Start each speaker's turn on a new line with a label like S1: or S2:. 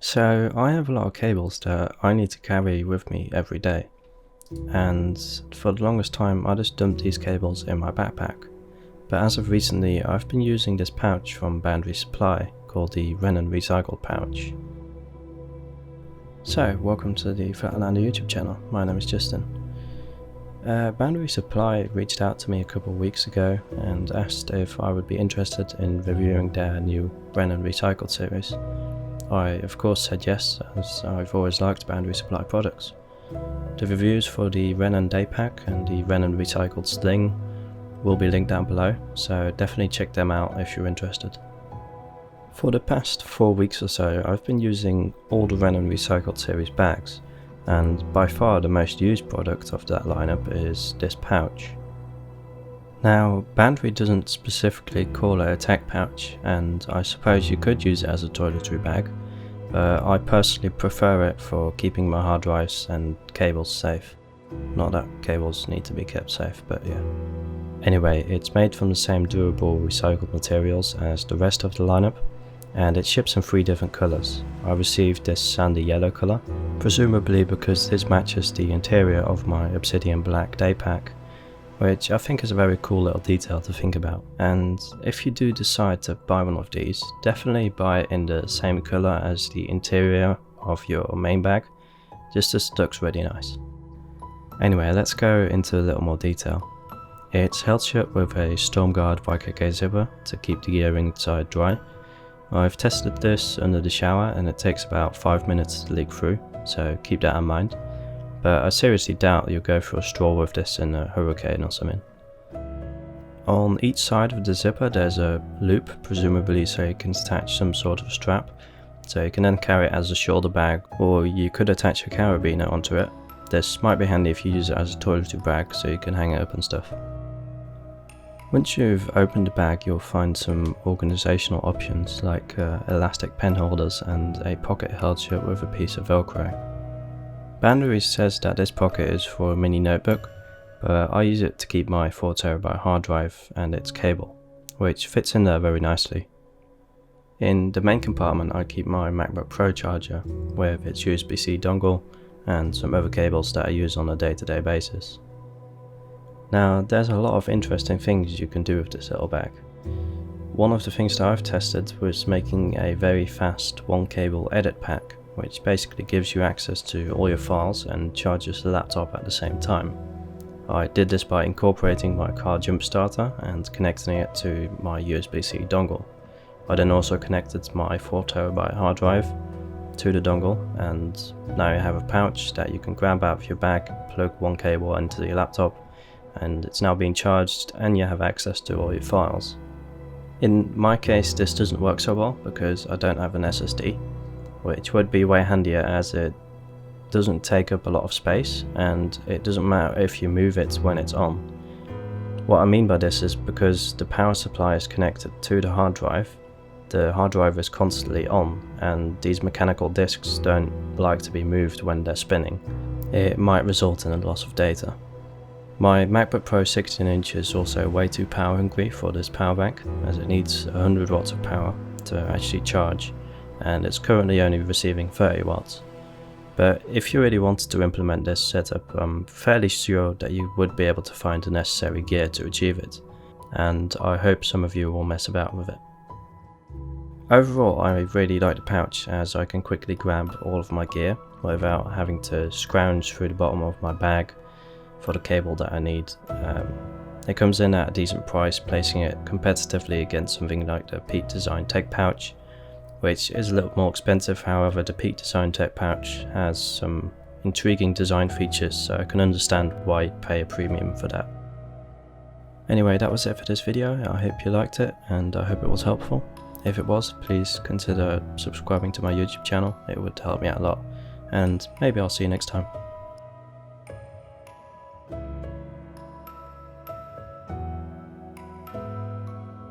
S1: So I have a lot of cables that I need to carry with me every day, and for the longest time I just dumped these cables in my backpack. But as of recently I've been using this pouch from Boundary Supply called the Rennen Recycled Pouch. So welcome to the FlatLander YouTube channel, my name is Justin. Boundary Supply reached out to me a couple of weeks ago and asked if I would be interested in reviewing their new Rennen Recycled series. I of course said yes, as I've always liked Boundary Supply products. The reviews for the Rennen Day Pack and the Rennen Recycled Sling will be linked down below, so definitely check them out if you're interested. For the past 4 weeks or so I've been using all the Rennen Recycled series bags, and by far the most used product of that lineup is this pouch. Now, Boundary doesn't specifically call it a tech pouch, and I suppose you could use it as a toiletry bag, but I personally prefer it for keeping my hard drives and cables safe. Not that cables need to be kept safe, but yeah. Anyway, it's made from the same durable recycled materials as the rest of the lineup, and it ships in 3 different colours. I received this sandy yellow colour, presumably because this matches the interior of my obsidian black day pack, which I think is a very cool little detail to think about. And if you do decide to buy one of these, definitely buy it in the same colour as the interior of your main bag, just as it looks really nice. Anyway, let's go into a little more detail. It's held shut with a Stormguard YKK zipper to keep the gear inside dry. I've tested this under the shower and it takes about 5 minutes to leak through, so keep that in mind. But I seriously doubt you'll go for a stroll with this in a hurricane or something. On each side of the zipper there's a loop, presumably so you can attach some sort of strap, so you can then carry it as a shoulder bag, or you could attach a carabiner onto it. This might be handy if you use it as a toiletry bag so you can hang it up and stuff. Once you've opened the bag you'll find some organisational options like elastic pen holders and a pocket held shut with a piece of velcro. Boundary says that this pocket is for a mini notebook, but I use it to keep my 4TB hard drive and its cable, which fits in there very nicely. In the main compartment I keep my MacBook Pro charger with its USB-C dongle and some other cables that I use on a day-to-day basis. Now there's a lot of interesting things you can do with this little bag. One of the things that I've tested was making a very fast 1-cable edit pack, which basically gives you access to all your files and charges the laptop at the same time. I did this by incorporating my car jump starter and connecting it to my USB-C dongle. I then also connected my 4TB hard drive to the dongle, and now you have a pouch that you can grab out of your bag, plug one cable into your laptop, and it's now being charged and you have access to all your files. In my case this doesn't work so well because I don't have an SSD, which would be way handier as it doesn't take up a lot of space and it doesn't matter if you move it when it's on. What I mean by this is because the power supply is connected to the hard drive is constantly on, and these mechanical disks don't like to be moved when they're spinning. It might result in a loss of data. My MacBook Pro 16-inch is also way too power hungry for this power bank, as it needs 100 watts of power to actually charge, and it's currently only receiving 30 watts. But if you really wanted to implement this setup, I'm fairly sure that you would be able to find the necessary gear to achieve it, and I hope some of you will mess about with it. Overall, I really like the pouch as I can quickly grab all of my gear without having to scrounge through the bottom of my bag for the cable that I need. It comes in at a decent price, placing it competitively against something like the Peak Design Tech Pouch, which is a little more expensive. However, the Peak Design Tech Pouch has some intriguing design features, so I can understand why you'd pay a premium for that. Anyway, that was it for this video. I hope you liked it and I hope it was helpful. If it was, please consider subscribing to my YouTube channel, it would help me out a lot, and maybe I'll see you next time.